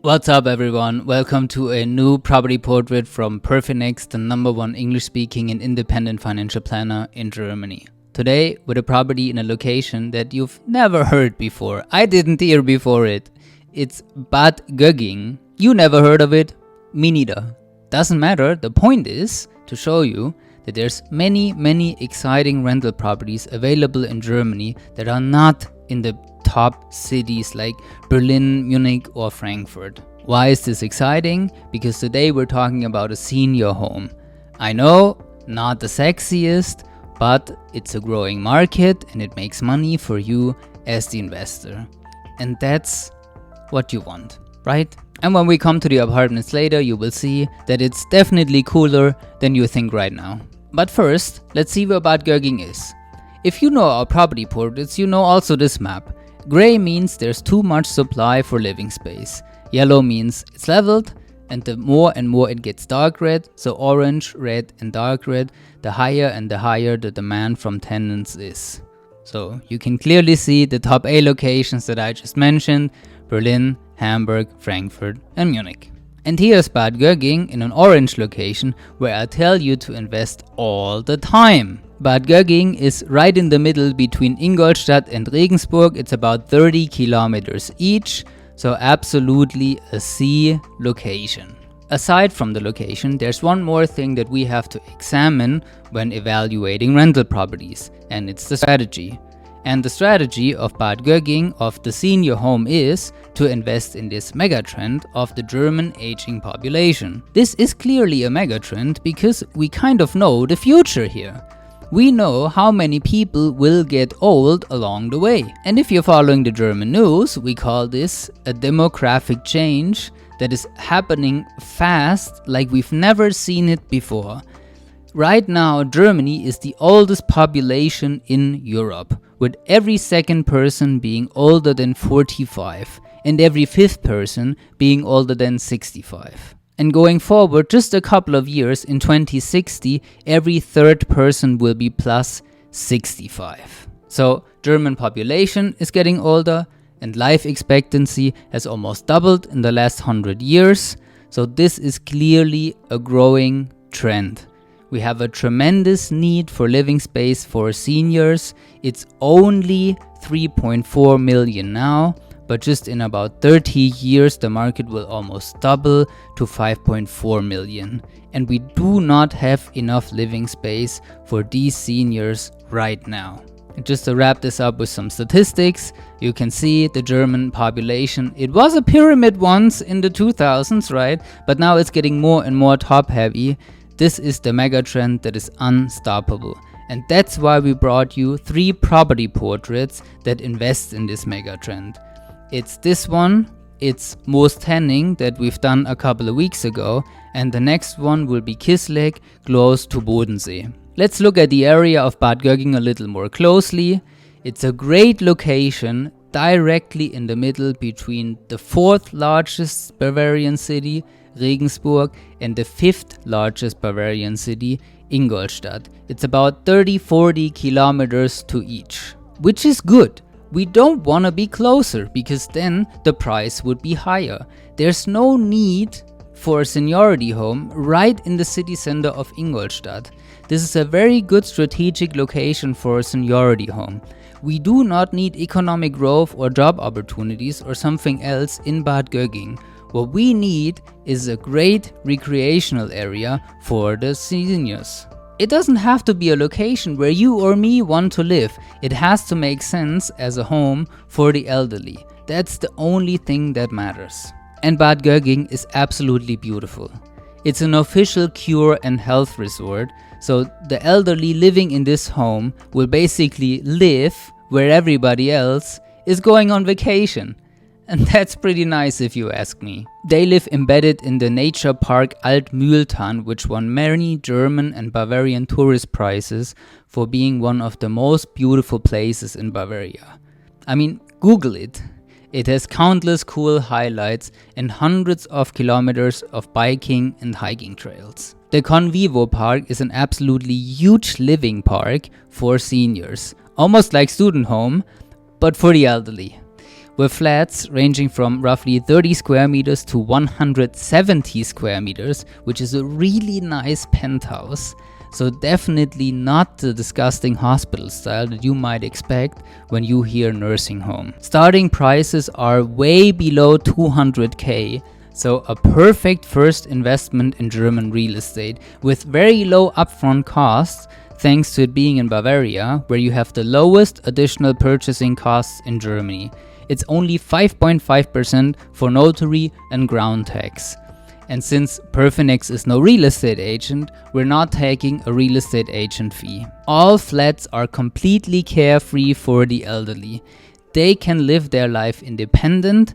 What's up everyone, welcome to a new property portrait from PerFinEx, the #1 English-speaking and independent financial planner in Germany. Today with a property in a location that you've never heard before. I didn't hear before it. It's Bad Gögging. You never heard of it? Me neither. Doesn't matter, the point is to show you that there's many exciting rental properties available in Germany that are not in the top cities like Berlin, Munich or Frankfurt. Why is this exciting? Because today we're talking about a senior home. I know, not the sexiest, but it's a growing market and it makes money for you as the investor. And that's what you want, right? And when we come to the apartments later, you will see that it's definitely cooler than you think right now. But first, let's see where Bad Gögging is. If you know our property portraits, you know also this map. Gray means there's too much supply for living space. Yellow means it's leveled, and the more and more it gets dark red, so orange, red and dark red, the higher the demand from tenants is. So you can clearly see the top A locations that I just mentioned: Berlin, Hamburg, Frankfurt and Munich. And here's Bad Gögging in an orange location where I tell you to invest all the time. Bad Gögging is right in the middle between Ingolstadt and Regensburg. It's about 30 kilometers each, so absolutely a C location. Aside from the location, there's one more thing that we have to examine when evaluating rental properties, and it's the strategy. And the strategy of Bad Gögging, of the senior home, is to invest in this megatrend of the German aging population. This is clearly a megatrend because we kind of know the future here. We know how many people will get old along the way. And if you're following the German news, we call this a demographic change that is happening fast, like we've never seen it before. Right now, Germany is the oldest population in Europe, with every second person being older than 45 and every fifth person being older than 65. And going forward just a couple of years, in 2060, every third person will be plus 65. So German population is getting older and life expectancy has almost doubled in the last 100 years. So this is clearly a growing trend. We have a tremendous need for living space for seniors. It's only 3.4 million now, but just in about 30 years the market will almost double to 5.4 million. And we do not have enough living space for these seniors right now. And just to wrap this up with some statistics, you can see the German population. It was a pyramid once in the 2000s, right? But now it's getting more and more top heavy. This is the megatrend that is unstoppable. And that's why we brought you 3 property portraits that invest in this megatrend. It's this one, it's Moos Tanning that we've done a couple of weeks ago, and the next one will be Kisleck, close to Bodensee. Let's look at the area of Bad Gögging a little more closely. It's a great location, directly in the middle between the 4th largest Bavarian city, Regensburg, and the 5th largest Bavarian city, Ingolstadt. It's about 30-40 kilometers to each, which is good. We don't want to be closer because then the price would be higher. There's no need for a seniority home right in the city center of Ingolstadt. This is a very good strategic location for a seniority home. We do not need economic growth or job opportunities or something else in Bad Gögging. What we need is a great recreational area for the seniors. It doesn't have to be a location where you or me want to live. It has to make sense as a home for the elderly. That's the only thing that matters. And Bad Gögging is absolutely beautiful. It's an official cure and health resort, so the elderly living in this home will basically live where everybody else is going on vacation. And that's pretty nice if you ask me. They live embedded in the nature park Altmühltal, which won many German and Bavarian tourist prizes for being one of the most beautiful places in Bavaria. I mean, Google it. It has countless cool highlights and hundreds of kilometers of biking and hiking trails. The Convivo Park is an absolutely huge living park for seniors, almost like student home, but for the elderly. with flats ranging from roughly 30 square meters to 170 square meters, which is a really nice penthouse. So definitely not the disgusting hospital style that you might expect when you hear nursing home. Starting prices are way below 200k, so a perfect first investment in German real estate with very low upfront costs, thanks to it being in Bavaria, where you have the lowest additional purchasing costs in Germany. It's only 5.5% for notary and ground tax. And since PerFinEx is no real estate agent, we're not taking a real estate agent fee. All flats are completely carefree for the elderly. They can live their life independent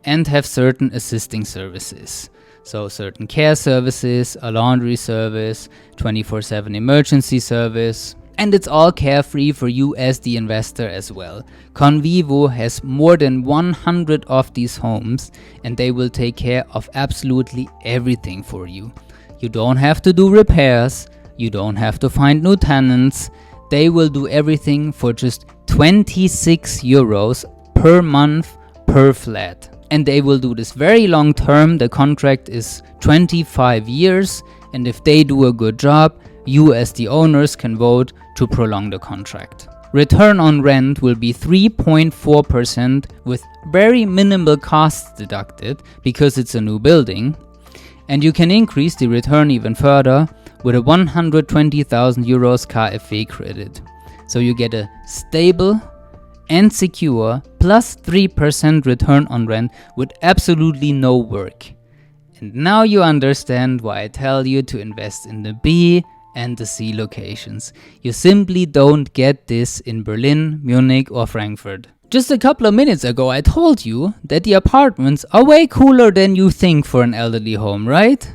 and have certain assisting services. So certain care services, a laundry service, 24/7 emergency service. And it's all carefree for you as the investor as well. Convivo has more than 100 of these homes and they will take care of absolutely everything for you. You don't have to do repairs, you don't have to find new tenants. They will do everything for just 26 euros per month per flat. And they will do this very long term. The contract is 25 years, and if they do a good job, you as the owners can vote to prolong the contract. Return on rent will be 3.4% with very minimal costs deducted because it's a new building. And you can increase the return even further with a 120,000 euros KfW credit. So you get a stable and secure plus 3% return on rent with absolutely no work. And now you understand why I tell you to invest in the B and the C locations. You simply don't get this in Berlin, Munich or Frankfurt. Just a couple of minutes ago I told you that the apartments are way cooler than you think for an elderly home, right?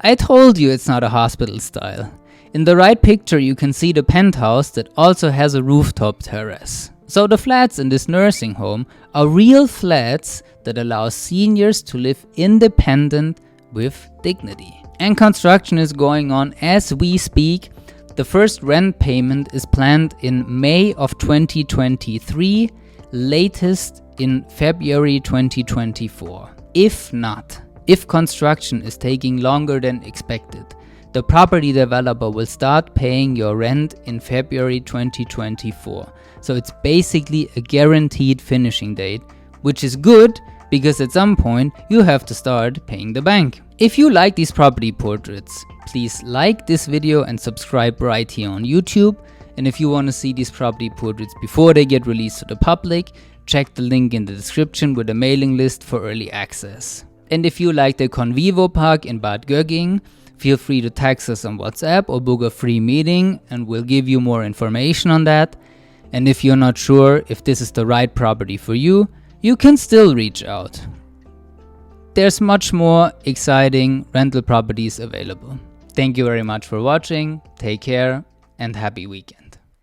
I told you it's not a hospital style. In the right picture you can see the penthouse that also has a rooftop terrace. So the flats in this nursing home are real flats that allow seniors to live independent with dignity. And construction is going on as we speak. The first rent payment is planned in May of 2023, latest in February 2024. If construction is taking longer than expected, the property developer will start paying your rent in February 2024. So it's basically a guaranteed finishing date, which is good because at some point you have to start paying the bank. If you like these property portraits, please like this video and subscribe right here on YouTube. And if you want to see these property portraits before they get released to the public, check the link in the description with a mailing list for early access. And if you like the Convivo Park in Bad Gögging, feel free to text us on WhatsApp or book a free meeting and we'll give you more information on that. And if you're not sure if this is the right property for you, you can still reach out. There's much more exciting rental properties available. Thank you very much for watching, take care and happy weekend.